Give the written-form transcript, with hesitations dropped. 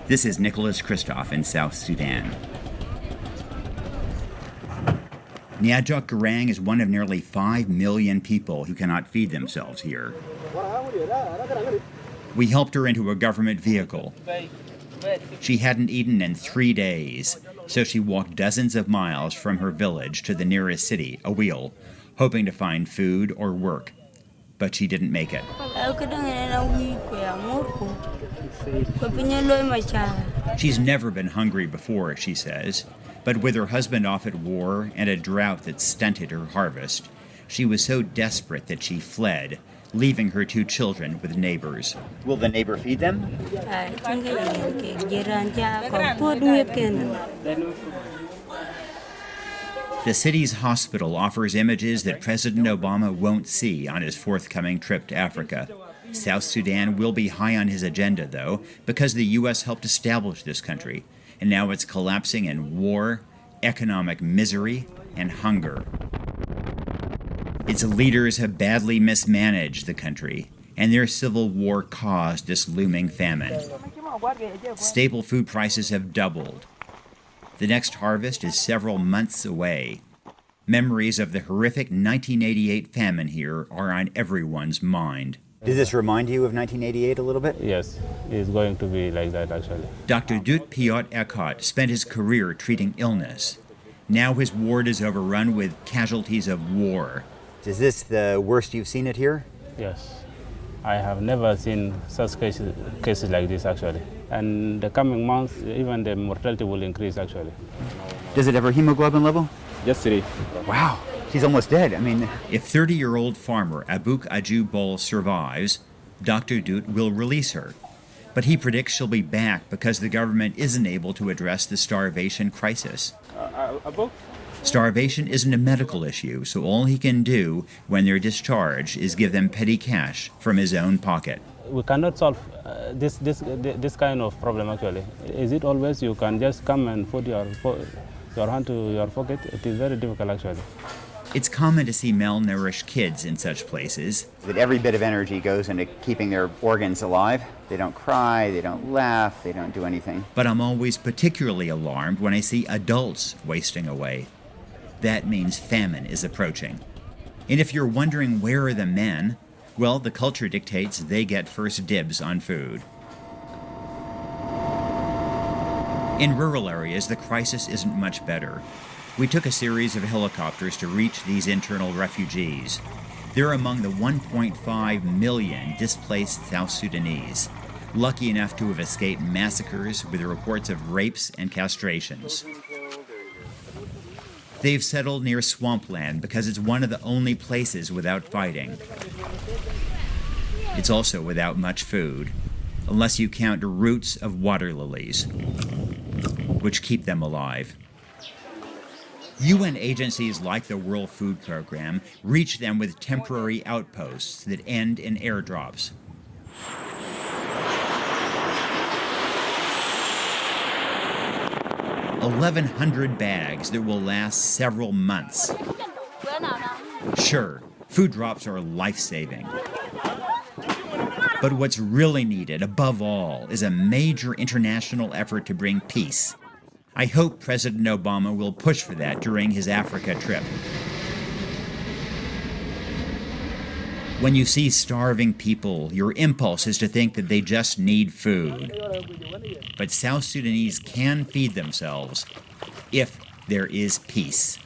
This is Nicholas Kristof in South Sudan. Nyajok Garang is one of nearly 5 million people who cannot feed themselves here. We helped her into a government vehicle. She hadn't eaten in 3 days, so she walked dozens of miles from her village to the nearest city, Awil, hoping to find food or work. But she didn't make it. She's never been hungry before, she says, but with her husband off at war and a drought that stunted her harvest, she was so desperate that she fled, leaving her 2 children with neighbors. Will the neighbor feed them? The city's hospital offers images that President Obama won't see on his forthcoming trip to Africa. South Sudan will be high on his agenda, though, because the U.S. helped establish this country, and now it's collapsing in war, economic misery, and hunger. Its leaders have badly mismanaged the country, and their civil war caused this looming famine. Staple food prices have doubled. The next harvest is several months away. Memories of the horrific 1988 famine here are on everyone's mind. Does this remind you of 1988 a little bit? Yes, it's going to be like that actually. Dr. Dut Piot Ekot spent his career treating illness. Now his ward is overrun with casualties of war. Is this the worst you've seen it here? Yes. I have never seen such cases like this actually. And the coming months, even the mortality will increase actually. Does it have her hemoglobin level? Yes, 3. Wow, she's almost dead. I mean, if 30-year-old farmer Abuk Aju Bol survives, Dr. Dut will release her. But he predicts she'll be back because the government isn't able to address the starvation crisis. Abuk? Starvation isn't a medical issue, so all he can do when they're discharged is give them petty cash from his own pocket. We cannot solve this kind of problem actually. Is it always you can just come and put your hand to your pocket? It is very difficult actually. It's common to see malnourished kids in such places. That every bit of energy goes into keeping their organs alive. They don't cry, they don't laugh, they don't do anything. But I'm always particularly alarmed when I see adults wasting away. That means famine is approaching. And if you're wondering where are the men, well, the culture dictates they get first dibs on food. In rural areas, the crisis isn't much better. We took a series of helicopters to reach these internal refugees. They're among the 1.5 million displaced South Sudanese, lucky enough to have escaped massacres with reports of rapes and castrations. They've settled near swampland because it's one of the only places without fighting. It's also without much food, unless you count the roots of water lilies, which keep them alive. UN agencies like the World Food Program reach them with temporary outposts that end in airdrops. 1,100 bags that will last several months. Sure, food drops are life-saving. But what's really needed, above all, is a major international effort to bring peace. I hope President Obama will push for that during his Africa trip. When you see starving people, your impulse is to think that they just need food. But South Sudanese can feed themselves if there is peace.